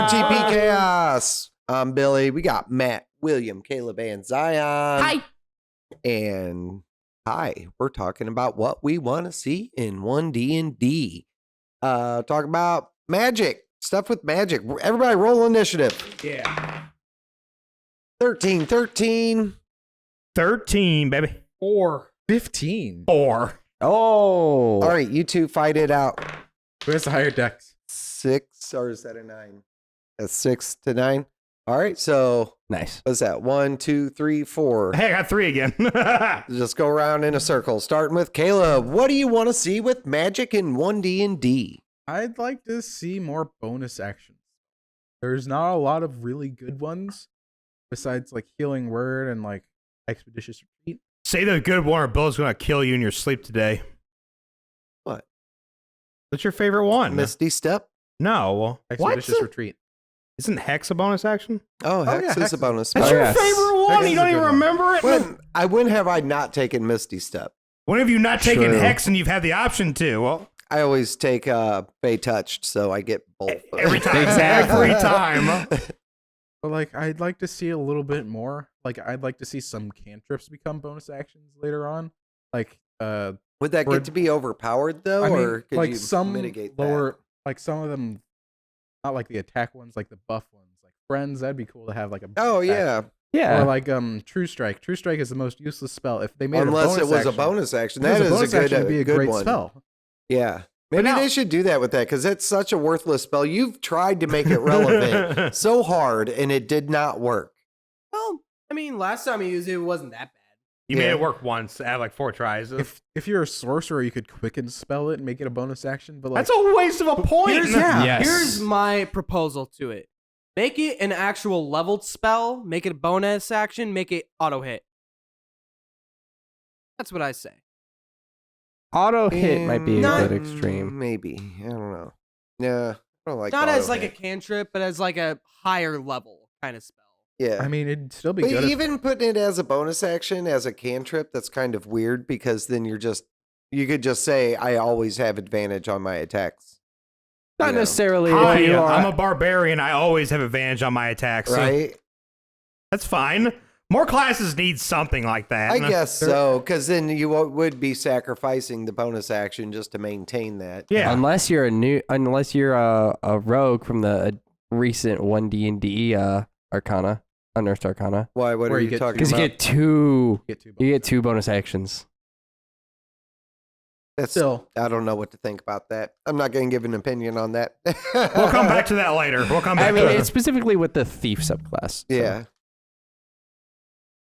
TPKhaos. I'm Billy. We got Matt, William, Caleb, and Zion. Hi. And hi, we're talking about what we want to see in One D&D. Talk about magic, stuff with magic. Everybody roll initiative. Yeah. 13, 13. 13, baby. 4. 15. 4. Oh. All right, you two fight it out. Who has the higher dex? 6, or is that a 9? That's 6 to 9. All right, so Nice. what's that? 1, 2, 3, 4. Hey, I got 3 again. Just go around in a circle. Starting with Caleb. What do you want to see with magic in One D&D? I'd like to see more bonus actions. There's not a lot of really good ones besides like Healing Word and like Expeditious Retreat. Say the good one or Bill's going to kill you in your sleep today. What? What's your favorite one? Misty Step? No. Expeditious What? Retreat. Isn't Hex a bonus action? Oh, Hex yeah, is Hex a is- bonus. That's Oh, your yes. favorite one? Hex You is don't a even good one. remember it? When have I not taken Misty Step? When have you not taken True. Hex and you've had the option to? Well, I always take Fey Touched, so I get both. every time. Exactly. Every time. But like I'd like to see a little bit more. Like I'd like to see some cantrips become bonus actions later on. Like Would that Or- get to be overpowered, though, I mean, or could like you some mitigate lower, like some of them, not like the attack ones, like the buff ones, like Friends. That'd be cool to have like a. that? Oh, bonus yeah. action. Yeah. Or like True Strike. True Strike is the most useless spell. If they made Unless it a it was bonus a bonus action. action, That is bonus a good, action would be a good great one. spell. Yeah. Maybe now- they should do that with that, because it's such a worthless spell. You've tried to make it relevant so hard, and it did not work. Well, I mean, last time I used it, it wasn't that bad. You Yeah. made it work once. I had like 4 tries. If you're a sorcerer, you could quicken spell it and make it a bonus action. But like, That's a waste of a point. Here's, Yes. here's my proposal to it. Make it an actual leveled spell, make it a bonus action, make it auto hit. That's what I say. Auto hit might be a Not- bit extreme. Maybe. I don't know. Yeah. I don't like Not as like a auto-hit. cantrip, but as like a higher level kind of spell. Yeah. I mean, it'd still be But good. if- even putting it as a bonus action, as a cantrip, that's kind of weird, because then you could just say, I always have advantage on my attacks. Not you know, necessarily Hi, if you are. I'm a barbarian. I always have advantage on my attacks. So Right? that's fine. More classes need something like that. I guess so, because then you would be sacrificing the bonus action just to maintain that. Yeah. Unless you're a rogue from the recent One D&D Arcana, Unearthed Arcana, Why? What Where are you you get talking because you about? get two. get to You get 2 bonus actions. That's still. I don't know what to think about that. I'm not going to give an opinion on that. We'll come back to that later. We'll come back I mean, to it. it's specifically with the thief subclass. So. Yeah.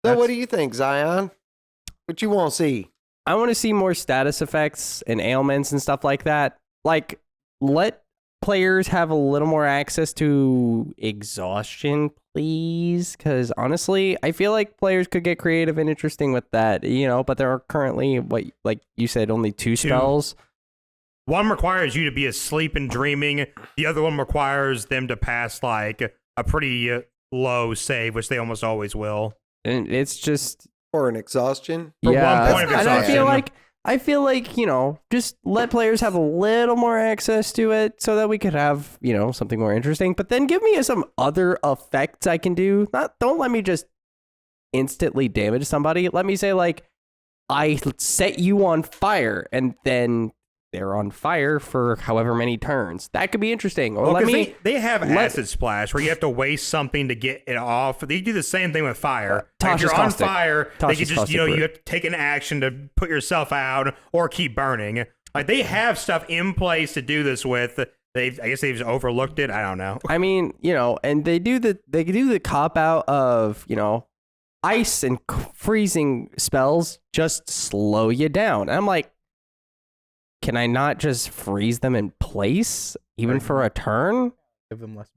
So what do you think, Zion? What you want to see? I want to see more status effects and ailments and stuff like that. Like, let players have a little more access to exhaustion, please. Because honestly, I feel like players could get creative and interesting with that, but there are currently, like you said, only 2 spells. One requires you to be asleep and dreaming. The other one requires them to pass like a pretty low save, which they almost always will. And it's just, Or an exhaustion? For yeah. one point of And I exhaustion. feel like, just let players have a little more access to it so that we could have, something more interesting. But then give me some other effects I can do. Don't let me just instantly damage somebody. Let me say, like, I set you on fire and then they're on fire for however many turns. That could be interesting. Or Well, let 'cause me they have acid splash where you have to waste something to get it off. They do the same thing with fire. Like, Tosh if you're is on caustic. fire, Tosh they is can just, caustic you root. have to take an action to put yourself out or keep burning. Like, they have stuff in place to do this with. I guess they've just overlooked it. I don't know. I mean, and they do the cop out of, ice and freezing spells just slow you down. And I'm like, can I not just freeze them in place even for a turn? Give them less.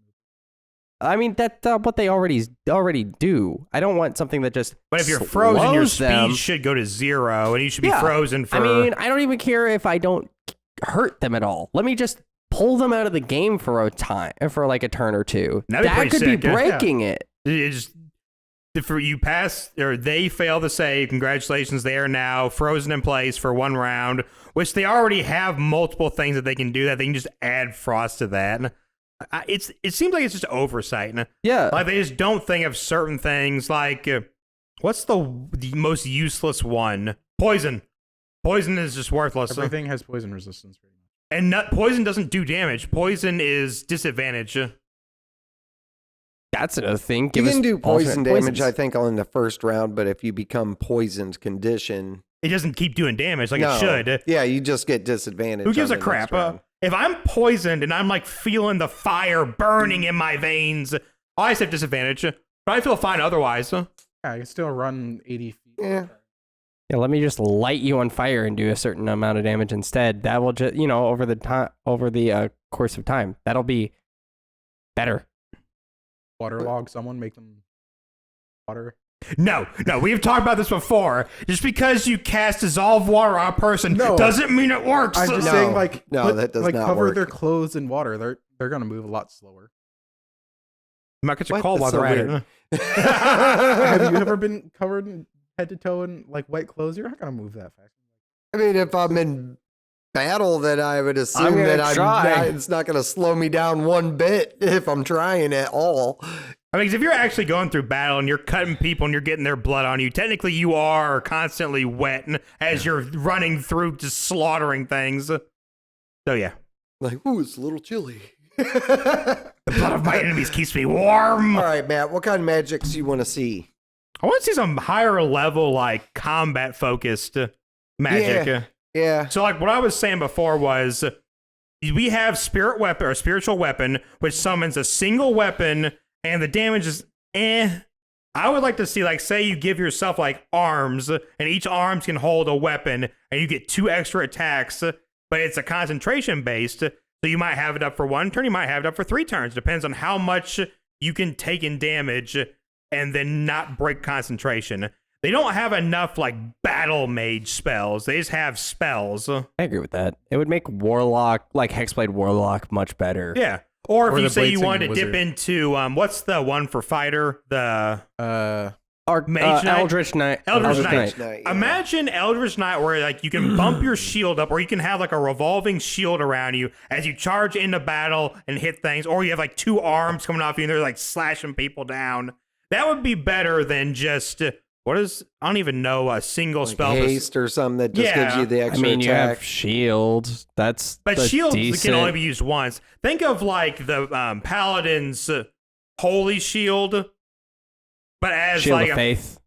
I mean, that's what they already do. I don't want something that just But if you're frozen, your slows them. speed should go to 0, and you should be Yeah. frozen for. I mean, I don't even care if I don't hurt them at all. Let me just pull them out of the game for a time, for like a turn or two. That'd be That pretty could sick, be yeah. breaking it. It's if you pass or they fail the save, congratulations, they are now frozen in place for 1 round, which they already have multiple things that they can do that they can just add frost to that. it seems like it's just oversight. Yeah. Like they just don't think of certain things. Like what's the most useless one? Poison. Poison is just worthless. Everything has poison resistance. And poison doesn't do damage. Poison is disadvantage. That's another thing. You can do poison damage, poisons. I think, on the first round, but if you become poisoned condition, It doesn't keep doing damage like no. it should. Yeah, you just get disadvantage. Who gives on a the crap? next round. If I'm poisoned and I'm like feeling the fire burning in my veins, I just have disadvantage. But I feel fine otherwise. Yeah, I can still run 80 feet. Yeah. Yeah, let me just light you on fire and do a certain amount of damage instead. That will just, over the course of time, that'll be better. Waterlog someone, make them water. No, we've talked about this before. Just because you cast dissolve water on a person doesn't mean it works. I'm just No. saying, like, No, that does not cover work. their clothes in water. They're gonna move a lot slower. You might catch a What? cold while That's they're so at it. Have you ever been covered in head to toe in like white clothes? You're not gonna move that fast. I mean, if I'm in battle, then I would assume gonna that try. it's not going to slow me down one bit if I'm trying at all. I mean, 'cause if you're actually going through battle and you're cutting people and you're getting their blood on you, technically you are constantly wet as you're running through just slaughtering things. So yeah. Like, ooh, it's a little chilly. The blood of my enemies keeps me warm. All right, Matt, what kind of magics do you want to see? I want to see some higher level, like combat focused magic. Yeah. So, like what I was saying before was, we have spirit weapon or spiritual weapon, which summons a single weapon, and the damage is I would like to see, like, say you give yourself like arms, and each arms can hold a weapon, and you get 2 extra attacks, but it's a concentration based. So you might have it up for 1 turn, you might have it up for 3 turns. Depends on how much you can take in damage, and then not break concentration. They don't have enough like battle mage spells. They just have spells. I agree with that. It would make Warlock, like Hexblade Warlock, much better. Yeah. Or if Or you the say you Blade wanted to Singing dip into what's the one for fighter? The Mage Knight? Eldritch Knight. Eldritch Knight. yeah. Imagine Eldritch Knight where like you can bump your shield up, or you can have like a revolving shield around you as you charge into battle and hit things, or you have like 2 arms coming off you and they're like slashing people down. That would be better than just I don't even know a single Like spell. haste or something that just gives you the I extra mean, you attack. have shield. That's Shield decent. can only be used once. Think of like the Paladin's Holy Shield, but as Shield like of a Faith.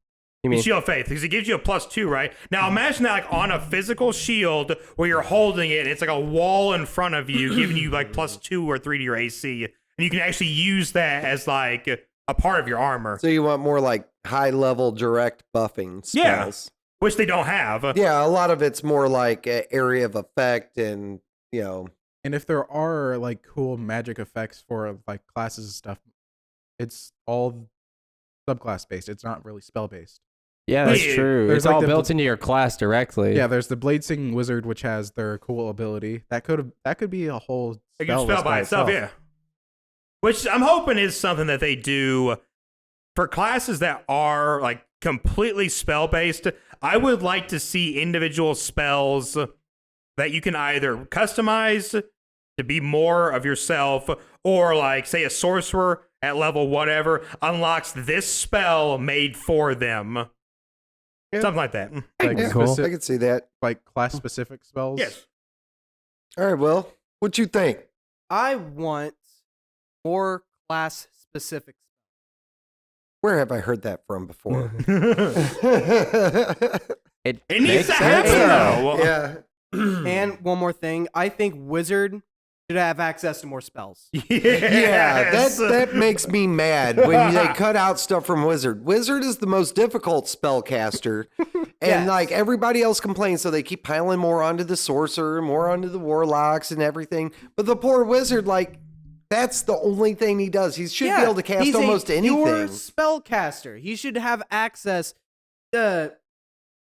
You mean? Shield of Faith, because it gives you a +2, right? Now imagine that like on a physical shield where you're holding it, and it's like a wall in front of you, giving you like +2 or 3 to your AC, and you can actually use that as like a part of your armor. So you want more like high level direct buffing Yeah. spells. Which they don't have. Yeah, a lot of it's more like area of effect and, And if there are like cool magic effects for like classes and stuff, it's all subclass based. It's not really spell based. Yeah, that's Yeah. true. There's It's like all the- built into your class directly. Yeah, there's the Blade Singing Wizard, which has their cool ability. That could be a whole It can spell, spell list by itself, yeah. Which I'm hoping is something that they do for classes that are like completely spell based. I would like to see individual spells that you can either customize to be more of yourself, or like say a sorcerer at level whatever unlocks this spell made for them. Yeah. Something like that. Like, Yeah. Cool. I can see that. like class specific spells. Yes. All right, Will, what you think? I want more class specific. Where have I heard that from before? It It needs makes to sense, happen, though. though. Yeah. And one more thing, I think Wizard should have access to more spells. Yeah, Yes. that makes me mad when they cut out stuff from Wizard. Wizard is the most difficult spellcaster, and Yes. like everybody else complains, so they keep piling more onto the sorcerer, more onto the warlocks, and everything. But the poor Wizard, like, that's the only thing he does. He should be able to cast he's almost a anything. pure spellcaster. He should have access to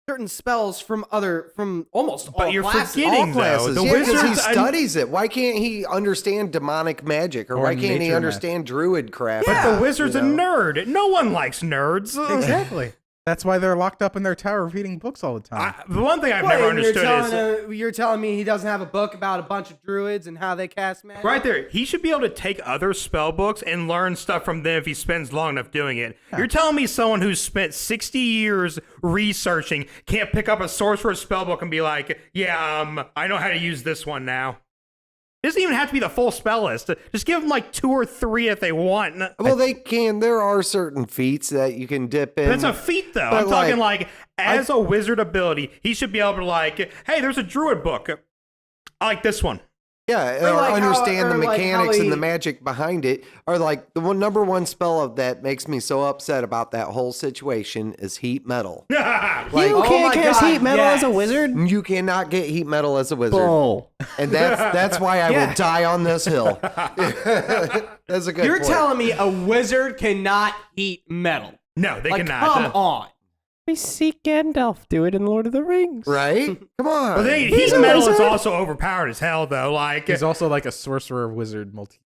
certain spells from almost But all you're classes. forgetting- All classes, though, the yeah, because he wizards- studies it. Why can't he understand demonic magic, or Or why can't he nature understand druid craft? But Yeah. the wizard's You a know? nerd. No one likes nerds. Exactly. That's why they're locked up in their tower reading books all the time. The one thing I've Wait, never understood is you're telling me he doesn't have a book about a bunch of druids and how they cast magic? right there. He should be able to take other spell books and learn stuff from them if he spends long enough doing it. You're telling me someone who's spent 60 years researching can't pick up a sorcerer's spell book and be like, yeah, I know how to use this one now. It doesn't even have to be the full spell list. Just give them like 2 or 3 if they want. Well, they can. There are certain feats that you can dip in. That's a feat, though. But I'm talking like as a wizard ability, he should be able to like, hey, there's a druid book. I like this one. Yeah, Or or like understand how- the or like how mechanics and he- the magic behind it. Or like the number one spell of that makes me so upset about that whole situation is heat metal. Like, You oh can't my cast God, heat metal as a yes. wizard? You cannot get heat metal as a wizard. Bull. And that's why I Yeah. will die on this hill. That's a good You're point. telling me a wizard cannot heat metal? no, they Like, cannot. come on. We see Gandalf do it in Lord of the Rings. Right? Come on. But heat He's a metal is wizard. also overpowered as hell, though. Like, He's also like a sorcerer wizard multi.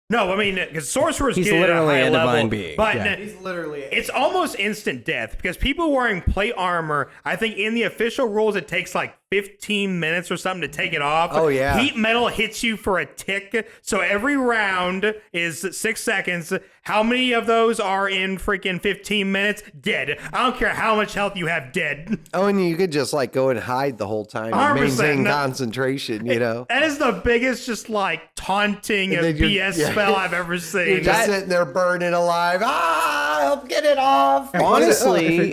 no, I mean, because sorcerers He's get it at literally high a level, divine being. but Yeah. He's literally it's almost instant death because people wearing plate armor. I think in the official rules it takes like 15 minutes or something to take it off. Oh, yeah. Heat metal hits you for a tick, so every round is 6 seconds. How many of those are in freaking 15 minutes? Dead. I don't care how much health you have. Dead. Oh, and you could just like go and hide the whole time and 100%. maintain No. concentration, you know? That is the biggest, just like taunting And then you're- BS yeah. spell I've ever You're seen. just sitting there burning alive. Ah, help get it off. Honestly-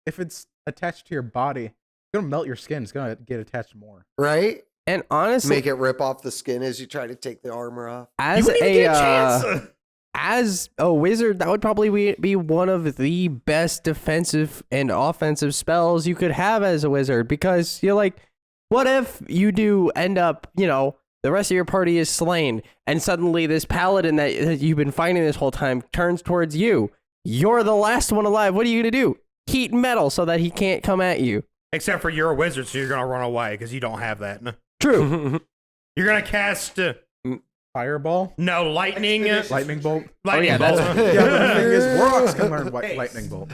if it's attached to your body, it's gonna melt your skin. It's gonna get attached more. Right? And honestly, Make it rip off the skin as you try to take the armor off. You as wouldn't even a get a chance. as a wizard, that would probably be one of the best defensive and offensive spells you could have as a wizard, because you're like, what if you do end up, the rest of your party is slain, and suddenly this paladin that you've been fighting this whole time turns towards you. You're the last one alive. What are you gonna do? Heat metal so that he can't come at you. Except for you're a wizard, so you're gonna run away because you don't have that. True. You're gonna cast Fireball, lightning. lightning bolt. Lightning yeah, that's- bolt. Yeah, but the thing is, warlocks can learn lightning bolt.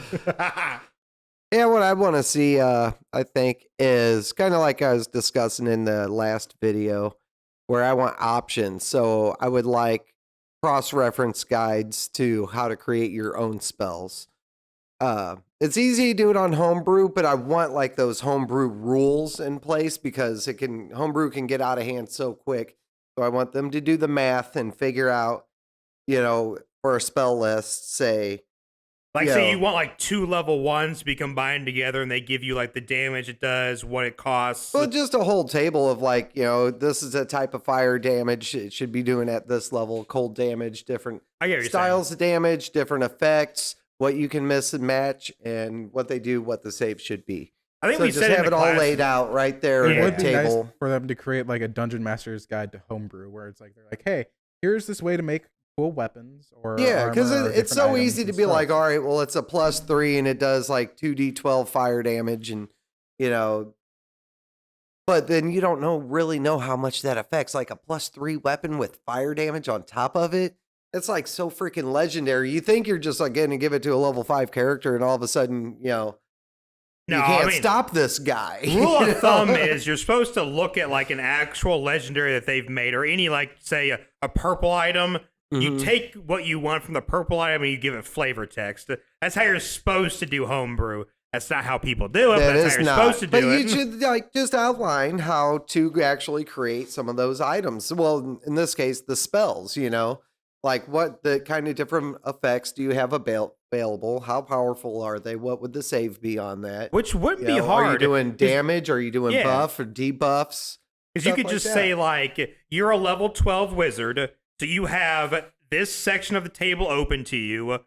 Yeah, what I want to see, I think, is kind of like I was discussing in the last video, where I want options. So I would like cross-reference guides to how to create your own spells. It's easy to do it on homebrew, but I want like those homebrew rules in place because homebrew can get out of hand so quick. So I want them to do the math and figure out, for a spell list, say, Like, Yeah. say you want like 2 level 1s to be combined together, and they give you like the damage it does, what it costs. well, just a whole table of like, this is a type of fire damage it should be doing at this level, cold damage, different I get what you're styles of damage, different effects, what you can miss and match, and what they do, what the save should be. I think So we just said it have in it the all class. laid out right there Yeah. in It a would be nice table. for them to create like a dungeon master's guide to homebrew, where it's like they're like, hey, here's this way to make cool weapons or Yeah, because armor or it's different so items easy to and be like, stuff. all right, well, it's a +3 and it does like 2d12 fire damage, and but then you don't really know how much that affects. Like a +3 weapon with fire damage on top of it, it's like so freaking legendary. You think you're just like going to give it to a level 5 character, and all of a sudden, No, you I can't mean, stop this guy. Rule you know? of thumb is you're supposed to look at like an actual legendary that they've made, or any like say a purple item. You Mhm. take what you want from the purple item and you give it flavor text. That's how you're supposed to do homebrew. That's not how people do it, but That that's is how you're not. supposed to But do you it. should like just outline how to actually create some of those items. Well, in this case, the spells. Like what the kind of different effects do you have available? How powerful are they? What would the save be on that? Which wouldn't be Are you hard. doing damage? Are you doing Yeah. buff or debuffs? Because you Stuff could like just that. say, like, you're a level 12 wizard, so you have this section of the table open to you.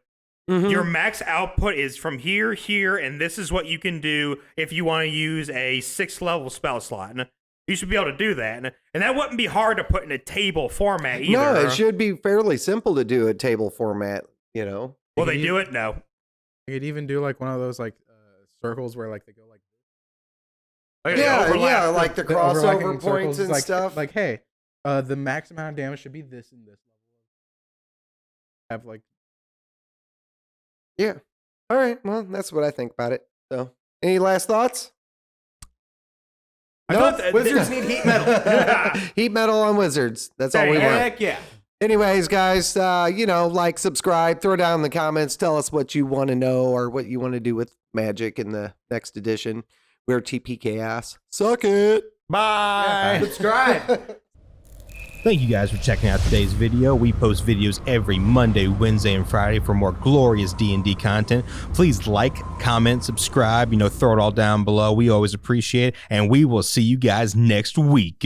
Mhm. Your max output is from here, here, and this is what you can do if you want to use a 6th level spell slot. And you should be able to do that. And that wouldn't be hard to put in a table format either. No, it should be fairly simple to do a table format. Will they do it? No. You could even do like one of those like circles where like they go like Like, they Yeah, overlap. like the the overlapping crossover circles points is and like, stuff. Like, hey, the max amount of damage should be this and this level. Have like Yeah. All right. Well, that's what I think about it. So, any last thoughts? I Nope. thought that- Wizards need heat metal. Heat metal on wizards. That's all we want. Heck yeah. Anyways, guys, like, subscribe, throw down in the comments, tell us what you want to know or what you want to do with Magic in the next edition. We're TPKhaos. Suck it. Bye. Subscribe. Thank you guys for checking out today's video. We post videos every Monday, Wednesday, and Friday for more glorious D&D content. Please like, comment, subscribe, throw it all down below. We always appreciate it, and we will see you guys next week.